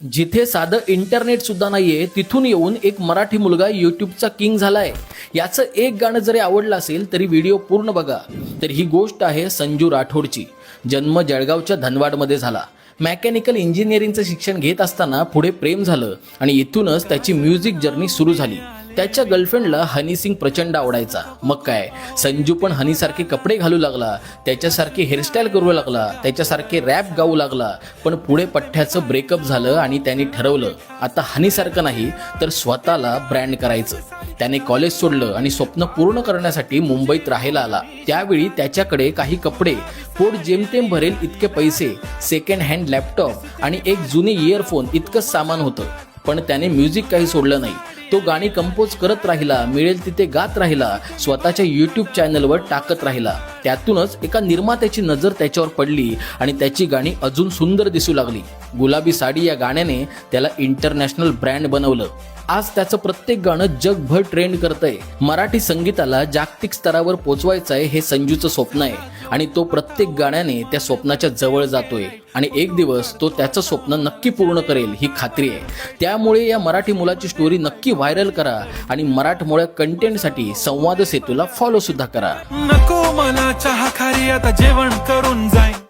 जिथे साधं इंटरनेट सुद्धा नाहीये तिथून येऊन एक मराठी मुलगा यूट्यूबचा किंग झालाय। याचं एक गाणं जरी आवडलं असेल तरी व्हिडिओ पूर्ण बघा। तर ही गोष्ट आहे संजू राठोडची। जन्म जळगावच्या धनवाडमध्ये झाला। मेकॅनिकल इंजिनिअरिंगचं शिक्षण घेत असताना पुढे प्रेम झालं आणि इथूनच त्याची म्युझिक जर्नी सुरू झाली। त्याच्या गर्लफ्रेंडला हनी सिंग प्रचंड आवडायचा। मग काय, संजू पण हनीसारखे कपडे घालू लागला, त्याच्यासारखे हेअरस्टाईल करू लागला, त्याच्यासारखे रॅप गाऊ लागला। पण पुढे पठ्ठ्याचं ब्रेकअप झालं आणि त्याने ठरवलं आता हनीसारखं नाही तर स्वतःला ब्रँड करायचं। त्याने कॉलेज सोडलं आणि स्वप्न पूर्ण करण्यासाठी मुंबईत राहायला आला। त्यावेळी त्याच्याकडे काही कपडे, पोट जेमतेम भरेल इतके पैसे, सेकंड हँड लॅपटॉप आणि एक जुने इयरफोन इतकंच सामान होतं। पण त्याने म्युझिक काही सोडलं नाही। तो गाणी कंपोज करत राहिला, मिळेल तिथे गात राहिला, स्वतःच्या यूट्यूब चॅनलवर टाकत राहिला। त्यातूनच एका निर्मात्याची नजर त्याच्यावर पडली आणि त्याची गाणी अजून सुंदर दिसू लागली। गुलाबी साडी या गाण्याने त्याला इंटरनॅशनल ब्रँड बनवलं। आज त्याचं प्रत्येक गाणं जगभर ट्रेंड करतंय। मराठी संगीताला जागतिक स्तरावर पोहोचवायचं आहे हे संजूचं स्वप्न आहे आणि तो प्रत्येक गाण्याने त्या स्वप्नाच्या जवळ जातोय आणि एक दिवस तो त्याचं स्वप्न नक्की पूर्ण करेल ही खात्री आहे। त्यामुळे या मराठी मुलाची स्टोरी नक्की व्हायरल करा आणि मराठमोळ्या कंटेंटसाठी संवाद सेतूला फॉलो सुद्धा करा। नको मला चहा खारी, आता जेवण करून जाईन।